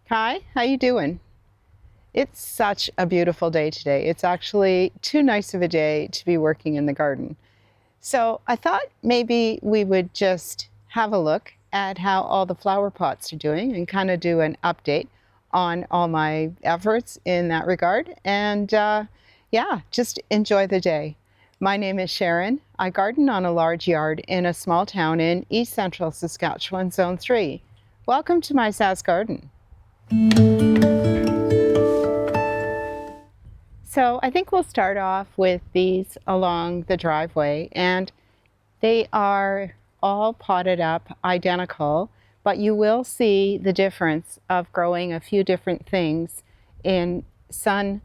Hi, how you doing? It's such a beautiful day today. It's actually too nice of a day to be working in the garden. So I thought maybe we would just have a look at how all the flower pots are doing and kind of do an update on all my efforts in that regard. And yeah, just enjoy the day. My name is Sharon. I garden on a large yard in a small town in East Central Saskatchewan, Zone 3. Welcome to my Sask Garden. So I think we'll start off with these along the driveway, and they are all potted up identical, but you will see the difference of growing a few different things in sun,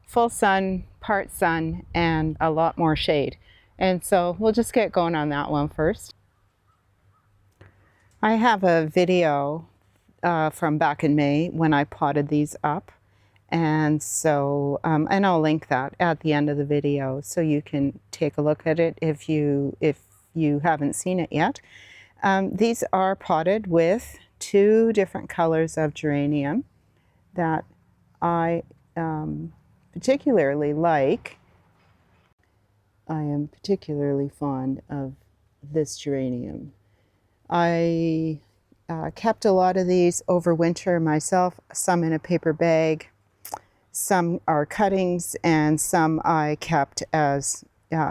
full sun, part sun, and a lot more shade. And so we'll just get going on that one first. I have a video from back in May when I potted these up. And so, and I'll link that at the end of the video so you can take a look at it if you haven't seen it yet. These are potted with two different colors of geranium that I particularly like. I am particularly fond of this geranium. I kept a lot of these over winter myself, some in a paper bag. Some are cuttings and some I kept as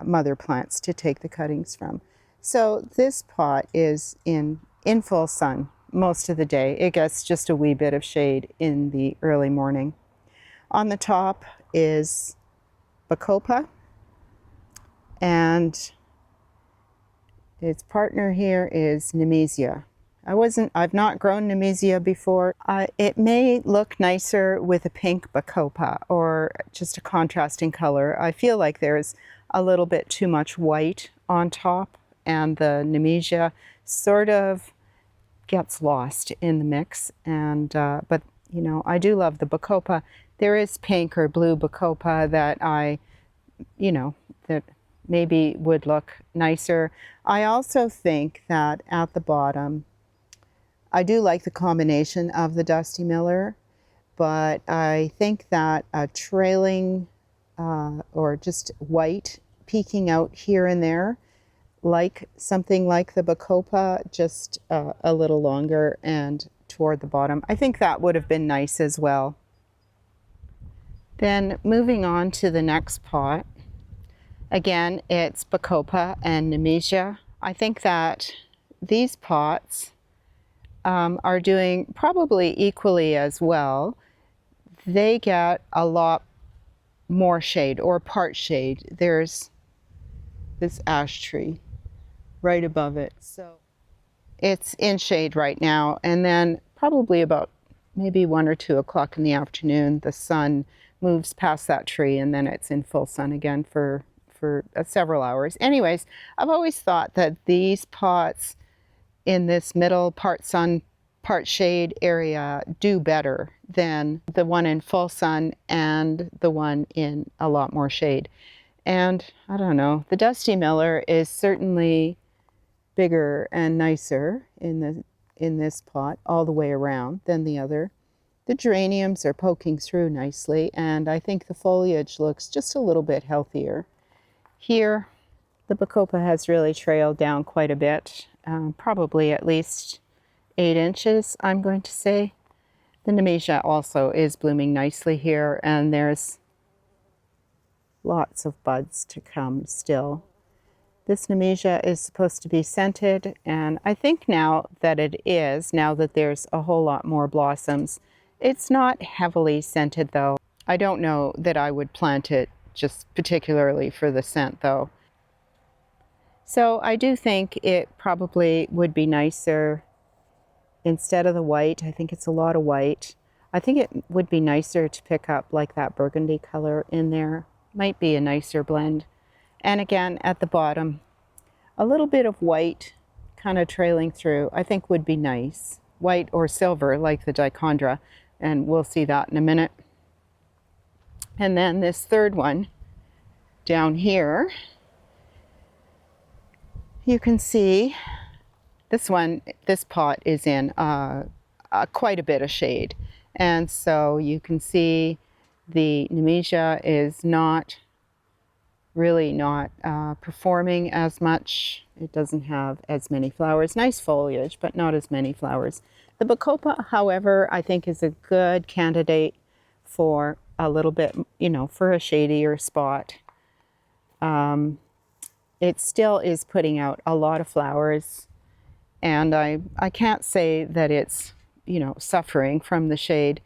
mother plants to take the cuttings from. So this pot is in full sun most of the day. It gets just a wee bit of shade in the early morning. On the top is Bacopa, and its partner here is Nemesia. I've not grown Nemesia before. It may look nicer with a pink Bacopa or just a contrasting color. I feel like there's a little bit too much white on top, and the Nemesia sort of gets lost in the mix. And but you know, I do love the Bacopa. There is pink or blue Bacopa that that maybe would look nicer. I also think that at the bottom, I do like the combination of the Dusty Miller, but I think that a trailing or just white peeking out here and there, like something like the Bacopa, just a little longer and toward the bottom, I think that would have been nice as well. Then moving on to the next pot, again, it's Bacopa and Nemesia. I think that these pots are doing probably equally as well. They get a lot more shade or part shade. There's this ash tree right above it. So it's in shade right now. And then probably about maybe 1 or 2 o'clock in the afternoon, the sun moves past that tree and then it's in full sun again for several hours. Anyways, I've always thought that these pots in this middle part sun, part shade area do better than the one in full sun and the one in a lot more shade. And I don't know, the Dusty Miller is certainly bigger and nicer in this pot all the way around than the other. The geraniums are poking through nicely, and I think the foliage looks just a little bit healthier. Here, the Bacopa has really trailed down quite a bit. Probably at least 8 inches, I'm going to say. The Nemesia also is blooming nicely here, and there's lots of buds to come still. This Nemesia is supposed to be scented, and I think now that it is, now that there's a whole lot more blossoms, it's not heavily scented though. I don't know that I would plant it just particularly for the scent though. So I do think it probably would be nicer instead of the white. I think it's a lot of white. I think it would be nicer to pick up like that burgundy color in there. Might be a nicer blend. And again, at the bottom, a little bit of white kind of trailing through, I think would be nice. White or silver like the dichondra, and we'll see that in a minute. And then this third one down here, you can see this pot is in quite a bit of shade. And so you can see the Nemesia is really not performing as much. It doesn't have as many flowers. Nice foliage, but not as many flowers. The Bacopa, however, I think is a good candidate for a little bit, for a shadier spot. It still is putting out a lot of flowers, and I can't say that it's, suffering from the shade.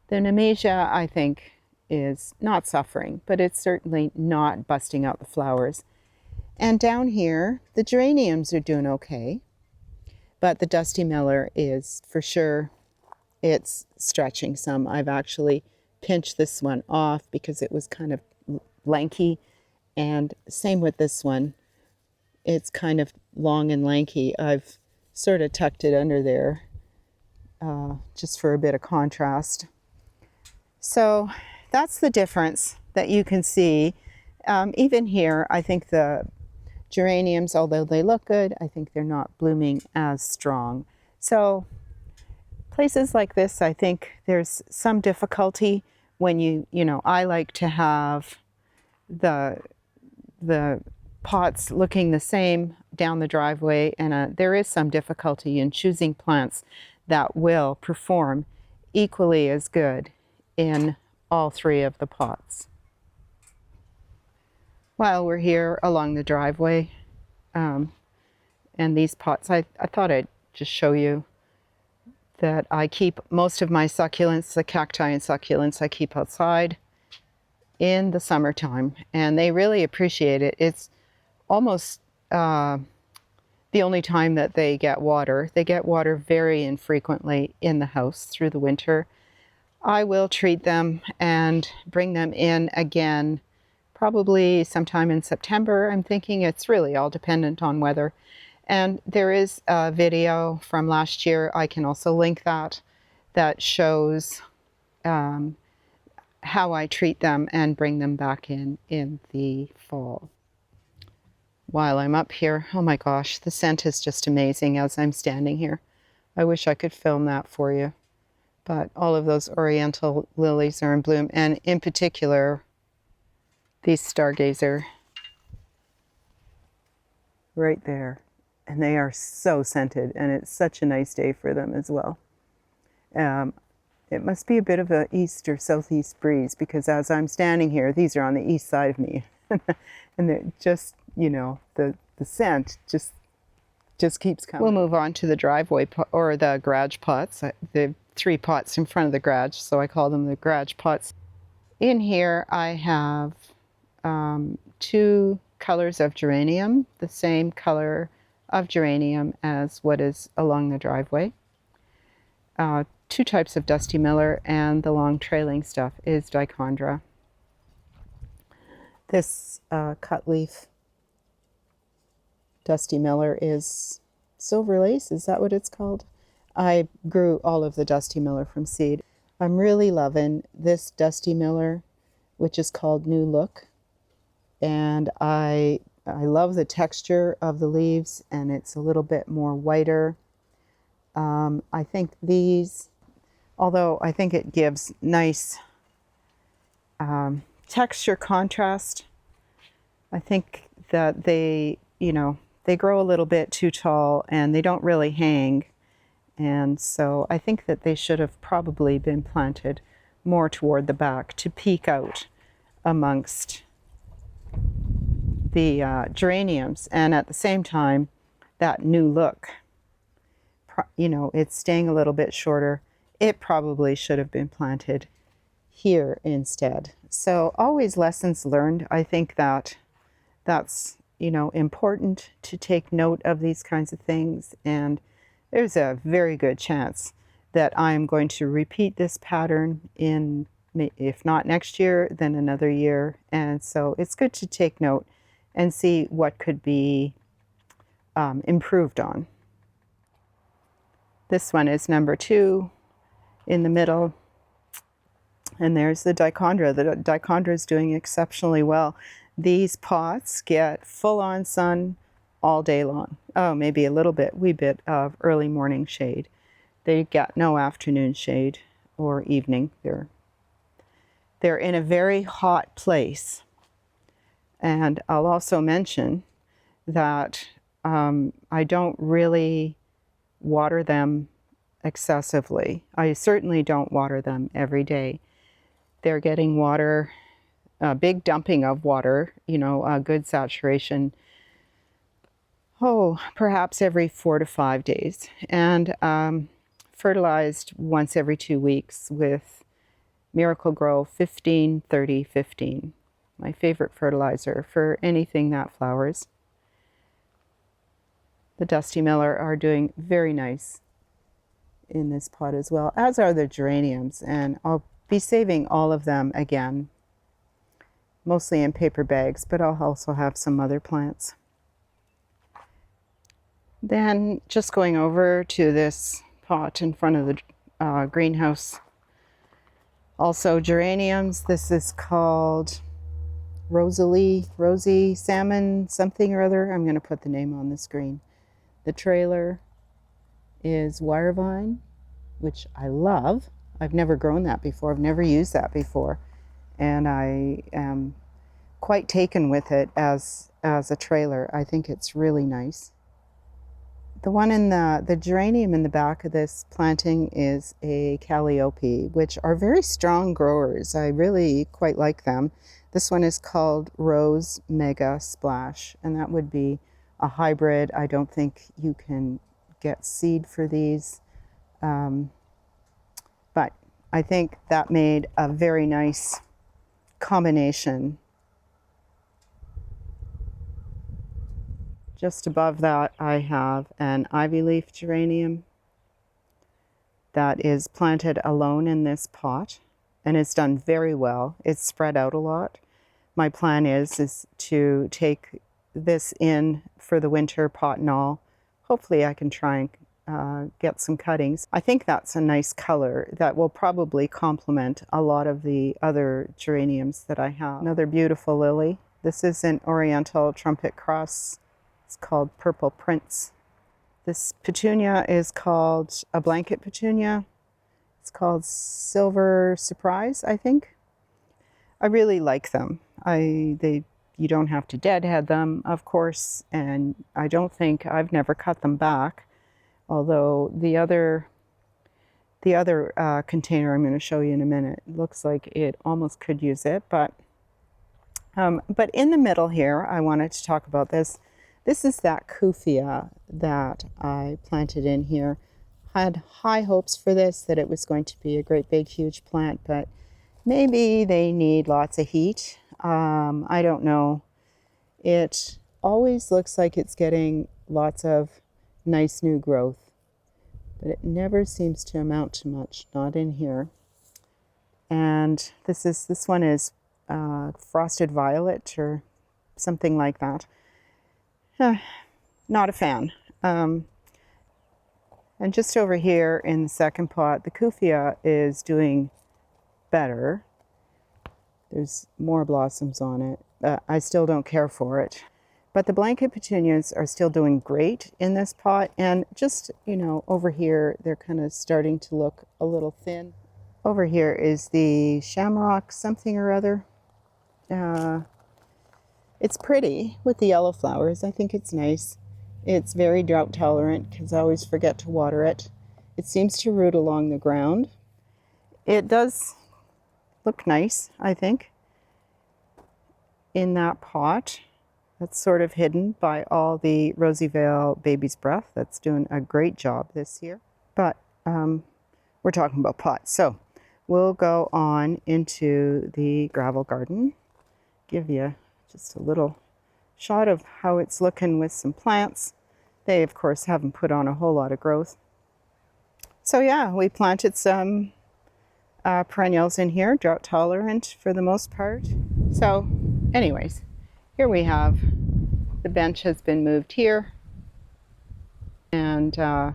The Nemesia, I think, is not suffering, but it's certainly not busting out the flowers. And down here, the geraniums are doing okay, but the Dusty Miller is for sure, it's stretching some. I've actually pinched this one off because it was kind of lanky, and same with this one. It's kind of long and lanky. I've sort of tucked it under there just for a bit of contrast. So that's the difference that you can see. Even here, I think the geraniums, although they look good, I think they're not blooming as strong. So places like this, I think there's some difficulty when I like to have the pots looking the same down the driveway, and there is some difficulty in choosing plants that will perform equally as good in all three of the pots. While we're here along the driveway, and these pots, I thought I'd just show you that I keep most of my succulents, the cacti and succulents, I keep outside in the summertime, and they really appreciate it. It's almost the only time that they get water. They get water very infrequently in the house through the winter. I will treat them and bring them in again probably sometime in September. I'm thinking it's really all dependent on weather. And there is a video from last year, I can also link that shows how I treat them and bring them back in the fall. While I'm up here, oh my gosh, the scent is just amazing as I'm standing here. I wish I could film that for you. But all of those oriental lilies are in bloom, and in particular, these stargazer right there. And they are so scented, and it's such a nice day for them as well. It must be a bit of an east or southeast breeze, because as I'm standing here, these are on the east side of me. And they're just, the scent just keeps coming. We'll move on to the driveway or the garage pots. The 3 pots in front of the garage, so I call them the garage pots. In here I have 2 colors of geranium, the same color of geranium as what is along the driveway. 2 types of Dusty Miller, and the long trailing stuff is dichondra. This cut leaf Dusty Miller is silver lace, is that what it's called? I grew all of the Dusty Miller from seed. I'm really loving this Dusty Miller, which is called New Look. And I love the texture of the leaves, and it's a little bit more whiter. I think these, although I think it gives nice texture contrast, I think that they grow a little bit too tall and they don't really hang. And so I think that they should have probably been planted more toward the back to peek out amongst the geraniums. And at the same time, that New Look, it's staying a little bit shorter. It probably should have been planted here instead. So always lessons learned. I think that that's important to take note of these kinds of things, and there's a very good chance that I'm going to repeat this pattern in, if not next year, then another year. And so it's good to take note and see what could be improved on. This one is number 2 in the middle. And there's the dichondra. The dichondra is doing exceptionally well. These pots get full-on sun all day long. Oh, maybe a wee bit of early morning shade. They get no afternoon shade. or evening. They're in a very hot place. And I'll also mention that I don't really water them excessively. I certainly don't water them every day. They're getting water, a big dumping of water, you know, a good saturation, perhaps every 4 to 5 days. And fertilized once every 2 weeks with Miracle Grow 15-30-15. My favorite fertilizer for anything that flowers. The Dusty Miller are doing very nice in this pot as well, as are the geraniums, and I'll be saving all of them again, mostly in paper bags, but I'll also have some other plants. Then just going over to this pot in front of the greenhouse. Also geraniums. This is called Rosy Salmon something or other. I'm going to put the name on the screen. The trailer is wire vine, which I love. I've never grown that before. I've never used that before. And I am quite taken with it as a trailer. I think it's really nice. The one in the geranium in the back of this planting is a Calliope, which are very strong growers. I really quite like them. This one is called Rose Mega Splash, and that would be a hybrid. I don't think you can get seed for these, but I think that made a very nice combination. Just above that, I have an ivy leaf geranium that is planted alone in this pot, and it's done very well. It's spread out a lot. My plan is to take this in for the winter, pot and all. Hopefully I can try and get some cuttings. I think that's a nice color that will probably complement a lot of the other geraniums that I have. Another beautiful lily. This is an Oriental Trumpet Cross. It's called Purple Prince. This petunia is called a blanket petunia. It's called Silver Surprise, I think. I really like them. You don't have to deadhead them, of course, and I don't think I've never cut them back. Although the other container I'm going to show you in a minute looks like it almost could use it, but in the middle here, I wanted to talk about this. This is that Kufia that I planted in here. I had high hopes for this, that it was going to be a great big huge plant, but maybe they need lots of heat. I don't know. It always looks like it's getting lots of nice new growth, but it never seems to amount to much, not in here. And this one is Frosted Violet or something like that. Not a fan. And just over here in the second pot, the Kufia is doing better. There's more blossoms on it. I still don't care for it. But the blanket petunias are still doing great in this pot. And just, you know, over here, they're kind of starting to look a little thin. Over here is the Shamrock something or other. It's pretty with the yellow flowers. I think it's nice. It's very drought tolerant because I always forget to water it. It seems to root along the ground. It does look nice, I think, in that pot. That's sort of hidden by all the Rosy Vale Baby's Breath. That's doing a great job this year. But we're talking about pots. So we'll go on into the gravel garden. Give you just a little shot of how it's looking with some plants. They, of course, haven't put on a whole lot of growth. So yeah, we planted some perennials in here, drought tolerant for the most part. So anyways, here we have, the bench has been moved here. And I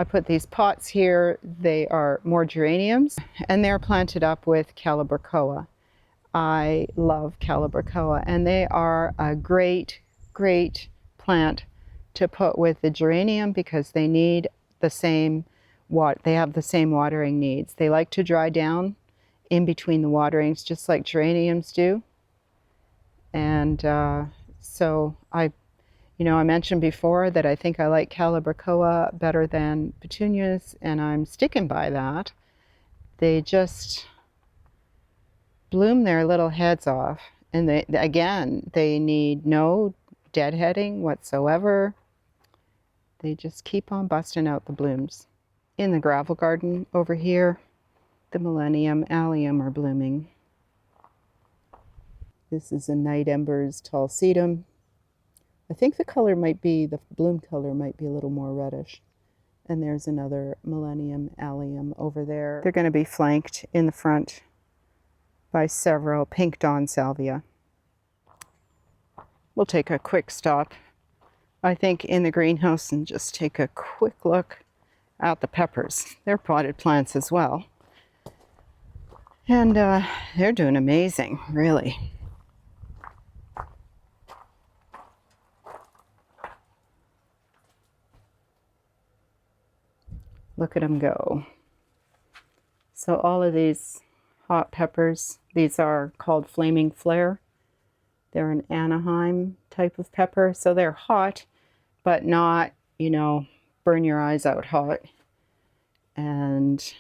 put these pots here. They are more geraniums, and they're planted up with Calibrachoa. I love Calibrachoa, and they are a great, great plant to put with the geranium because they need the same they have the same watering needs. They like to dry down in between the waterings, just like geraniums do. And so I mentioned before that I think I like Calibrachoa better than petunias, and I'm sticking by that. They just bloom their little heads off, and they need no deadheading whatsoever. They just keep on busting out the blooms. In the gravel garden over here, the Millennium Allium are blooming. This is a Night Embers Tall Sedum. I think the bloom color might be a little more reddish. And there's another Millennium Allium over there. They're going to be flanked in the front by several Pink Dawn Salvia. We'll take a quick stop, I think, in the greenhouse and just take a quick look at the peppers. They're potted plants as well. And they're doing amazing, really. Look at them go. So all of these hot peppers, these are called Flaming Flare. They're an Anaheim type of pepper. So they're hot, but not, burn your eyes out hot. And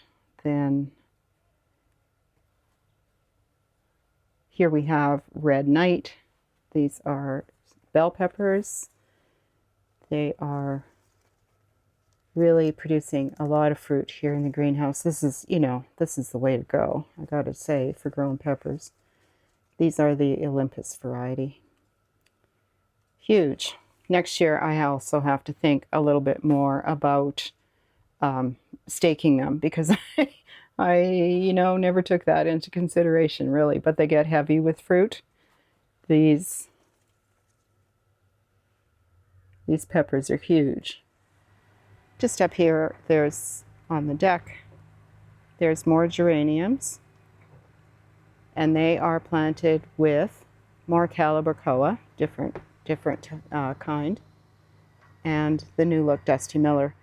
then here we have Red Night. These are bell peppers. They are really producing a lot of fruit here in the greenhouse. This is the way to go, I gotta say, for growing peppers. These are the Olympus variety. Huge. Next year, I also have to think a little bit more about staking them, because I never took that into consideration, really, but they get heavy with fruit. These peppers are huge. Just up here, on the deck, there's more geraniums, and they are planted with more Calibrachoa, different kind, and the New Look Dusty Miller.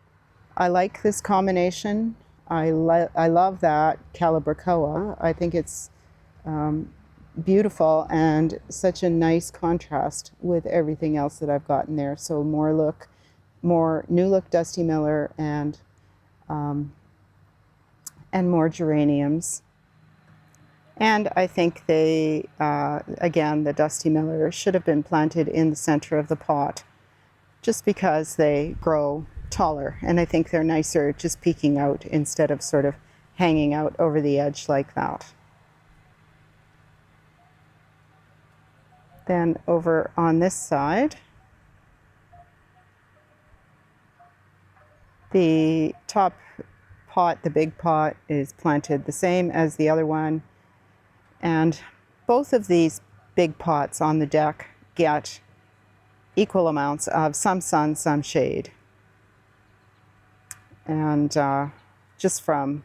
I like this combination. I love that Calibrachoa. I think it's beautiful and such a nice contrast with everything else that I've got in there. So more New Look Dusty Miller and more geraniums. And I think they, again, the Dusty Miller should have been planted in the center of the pot, just because they grow taller, and I think they're nicer just peeking out instead of sort of hanging out over the edge like that. Then over on this side, the top pot, the big pot, is planted the same as the other one. And both of these big pots on the deck get equal amounts of some sun, some shade. And just from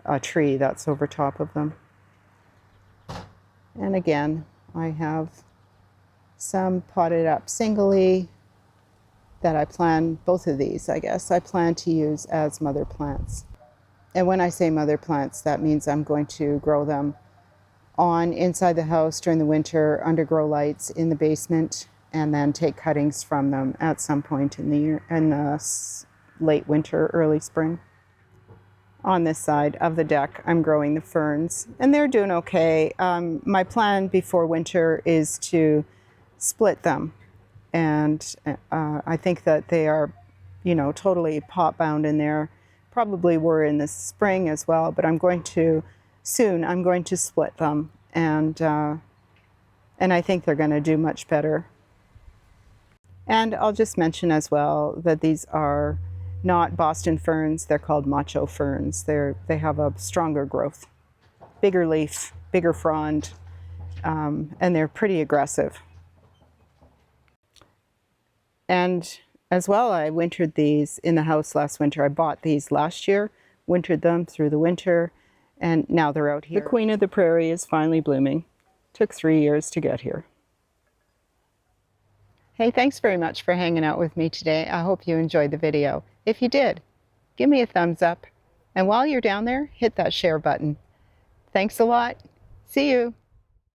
a tree that's over top of them. And again, I have some potted up singly that both of these, I guess, I plan to use as mother plants. And when I say mother plants, that means I'm going to grow them inside the house during the winter, under grow lights in the basement, and then take cuttings from them at some point in the year, in the late winter, early spring. On this side of the deck, I'm growing the ferns, and they're doing okay. My plan before winter is to split them, and I think that they are, totally pot bound in there. Probably were in the spring as well, but I'm going to split them, and I think they're going to do much better. And I'll just mention as well that these are not Boston ferns. They're called macho ferns. They have a stronger growth, bigger leaf, bigger frond, and they're pretty aggressive. And as well, I wintered these in the house last winter. I bought these last year, wintered them through the winter, and now they're out here. The Queen of the Prairie is finally blooming. Took 3 years to get here. Hey, thanks very much for hanging out with me today. I hope you enjoyed the video. If you did, give me a thumbs up. And while you're down there, hit that share button. Thanks a lot. See you.